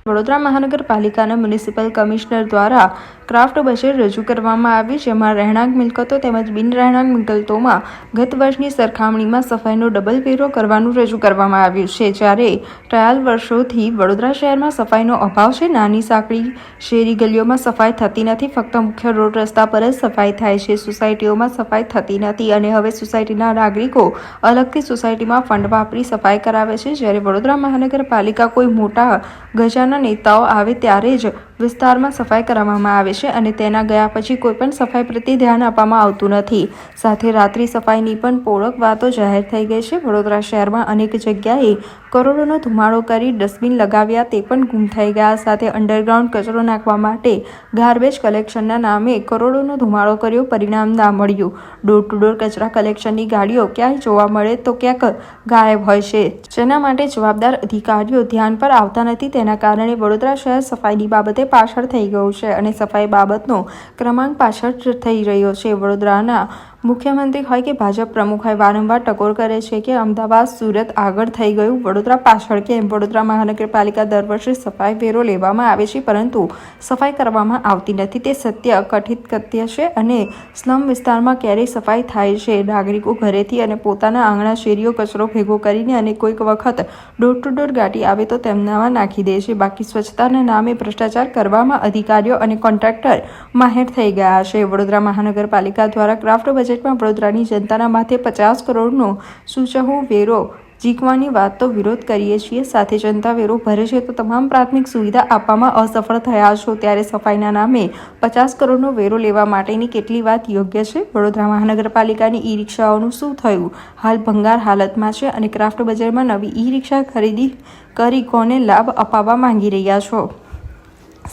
વડોદરા મહાનગરપાલિકાના municipal commissioner દ્વારા craft budget રજૂ કરવામાં આવ્યું, જેમાં રહેણાંક મિલકતો તેમજ બિન રહેણાંક મિલકતોમાં ગત વર્ષની સરખામણીમાં સફાઈનો ડબલ વેરો કરવાનું રજૂ કરવામાં આવ્યું છે. જ્યારે ટ્રાયલ વર્ષોથી વડોદરા શહેરમાં સફાઈનો અભાવ છે. નાની સાંકડી શેરી ગલીઓમાં સફાઈ થતી નથી. ફક્ત મુખ્ય રોડ રસ્તા પર જ સફાઈ થાય છે. સોસાયટીઓમાં સફાઈ થતી નથી અને હવે સોસાયટીના નાગરિકો અલગથી સોસાયટીમાં ફંડ વાપરી સફાઈ કરાવે છે. જ્યારે વડોદરા મહાનગરપાલિકા કોઈ મોટા ગજાના નેતાઓ આવે ત્યારે જ વિસ્તારમાં સફાઈ કરાવવામાં આવે છે અને તેના ગયા પછી કોઈ પણ સફાઈ પ્રત્યે ધ્યાન આપવામાં આવતું નથી. સાથે રાત્રિ સફાઈની પણ પોળક વાતો જાહેર થઈ ગઈ છે. વડોદરા શહેરમાં અનેક જગ્યાએ કરોડોનો ધુમાડો કરી ડસ્ટબિન લગાવ્યા તે પણ ગુમ થઈ ગયા. સાથે અંડરગ્રાઉન્ડ કચરો નાખવા માટે ગાર્બેજ કલેક્શનના નામે કરોડોનો ધુમાડો કર્યો, પરિણામ ના મળ્યું. ડોર ટુ ડોર કચરા કલેક્શનની ગાડીઓ ક્યાંય જોવા મળે તો ક્યાંક ગાયબ હોય છે, જેના માટે જવાબદાર અધિકારીઓ ધ્યાન પર આવતા નથી. તેના કારણે વડોદરા શહેર સફાઈની બાબતે પાછળ થઈ ગયું છે અને સફાઈ બાબતનો ક્રમાંક પાછળ થઈ રહ્યો છે. વડોદરાના મુખ્યમંત્રી હોય કે ભાજપ પ્રમુખ હોય વારંવાર ટકોર કરે છે કે અમદાવાદ, સુરત આગળ થઈ ગયું, વડોદરા પાછળ કેમ? વડોદરા મહાનગરપાલિકા દર વર્ષે સફાઈ વેરો લેવામાં આવે છે પરંતુ સફાઈ કરવામાં આવતી નથી. તે સત્ય કથિત સત્ય છે અને સ્લમ વિસ્તારમાં ક્યારેય સફાઈ થાય છે? નાગરિકો ઘરેથી અને પોતાના આંગણા શેરીઓ કચરો ભેગો કરીને અને કોઈક વખત ડોર ટુ ડોર ગાડી આવે તો તેમનામાં નાખી દે છે. બાકી સ્વચ્છતાના નામે ભ્રષ્ટાચાર કરવામાં અધિકારીઓ અને કોન્ટ્રાક્ટર માહેર થઈ ગયા છે. વડોદરા મહાનગરપાલિકા દ્વારા ક્રાફ્ટ બજેટમાં વડોદરાની જનતાના માથે 50 કરોડનો સૂચવ્યો વેરો ઝીકવાની વાત તો વિરોધ કરીએ છીએ. સાથે જનતા વેરો ભરે છે તો તમામ પ્રાથમિક સુવિધા આપવામાં અસફળ થયા છો, ત્યારે સફાઈના નામે 50 કરોડનો વેરો લેવા માટેની કેટલી વાત યોગ્ય છે? વડોદરા મહાનગરપાલિકાની ઈ રિક્ષાઓનું શું થયું? હાલ ભંગાર હાલતમાં છે અને ક્રાફ્ટ બજારમાં નવી ઈ રિક્ષા ખરીદી કરી કોને લાભ અપાવવા માંગી રહ્યા છો?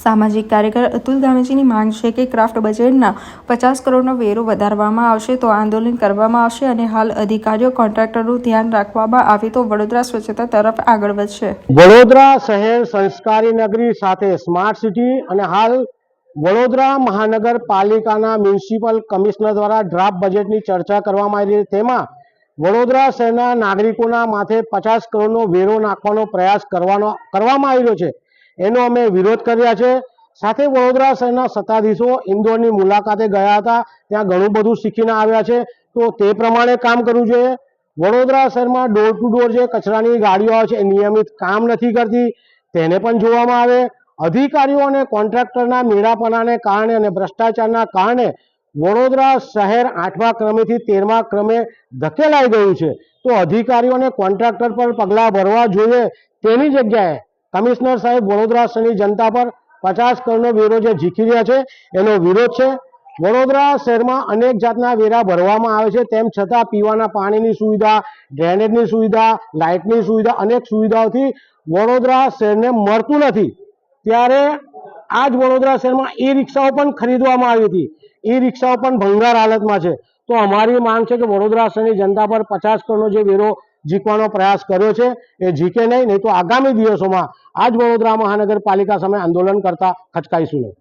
સામાજિક કાર્યકર અતુલ ધામેચીની માંગ છે કે ક્રાફ્ટ બજેટના 50 કરોડનો વેરો વધારવામાં આવશે તો આંદોલન કરવામાં આવશે અને હાલ અધિકારીઓ કોન્ટ્રાક્ટરનું ધ્યાન રાખવામાં આવે તો વડોદરા સ્વચ્છતા તરફ આગળ વધશે. વડોદરા શહેર સંસ્કારી નગરી સાથે સ્માર્ટ સિટી અને હાલ વડોદરા મહાનગરપાલિકાના મ્યુનિસિપલ કમિશનર દ્વારા ડ્રાફ્ટ બજેટની ચર્ચા કરવામાં આવી રહી છે. તેમાં વડોદરા શહેરના નાગરિકોના માથે 50 કરોડનો વેરો નાખવાનો પ્રયાસ કરવામાં આવી રહ્યો છે. એનો અમે વિરોધ કર્યા છે. સાથે વડોદરા શહેરના સત્તાધીશો ઇન્દોરની મુલાકાતે ગયા હતા, ત્યાં ઘણું બધું શીખીને આવ્યા છે, તો તે પ્રમાણે કામ કરવું જોઈએ. વડોદરા શહેરમાં ડોર ટુ ડોર જે કચરાની ગાડીઓ આવે છે એ નિયમિત કામ નથી કરતી, તેને પણ જોવામાં આવે. અધિકારીઓ અને કોન્ટ્રાક્ટરના મેળાપણાને કારણે અને ભ્રષ્ટાચારના કારણે વડોદરા શહેર 8મા ક્રમેથી 13મા ક્રમે ધકેલાઈ ગયું છે. તો અધિકારીઓ અને કોન્ટ્રાક્ટર પર પગલાં ભરવા જોઈએ. તેની જગ્યાએ કમિશનર સાહેબ વડોદરા શહેરની જનતા પર 50 કરોડનો વેરો જે ઝીકી રહ્યા છે એનો વિરોધ છે. વડોદરા શહેરમાં અનેક જાતના વેરા ભરવામાં આવે છે, તેમ છતાં પીવાના પાણીની સુવિધા, ડ્રેનેજની સુવિધા, લાઇટની સુવિધા, અનેક સુવિધાઓથી વડોદરા શહેરને મળતું નથી. ત્યારે આ જ વડોદરા શહેરમાં ઈ રિક્ષાઓ પણ ખરીદવામાં આવી હતી. ઈ રિક્ષાઓ પણ ભંગાર હાલતમાં છે. તો અમારી માંગ છે કે વડોદરા શહેરની જનતા પર 50 કરોડનો જે વેરો ઝીકવાનો પ્રયાસ કર્યો છે એ ઝીકે નહીં તો આગામી દિવસોમાં આ જ વડોદરા મહાનગરપાલિકા સામે આંદોલન કરતા ખચકાઈશું નહીં.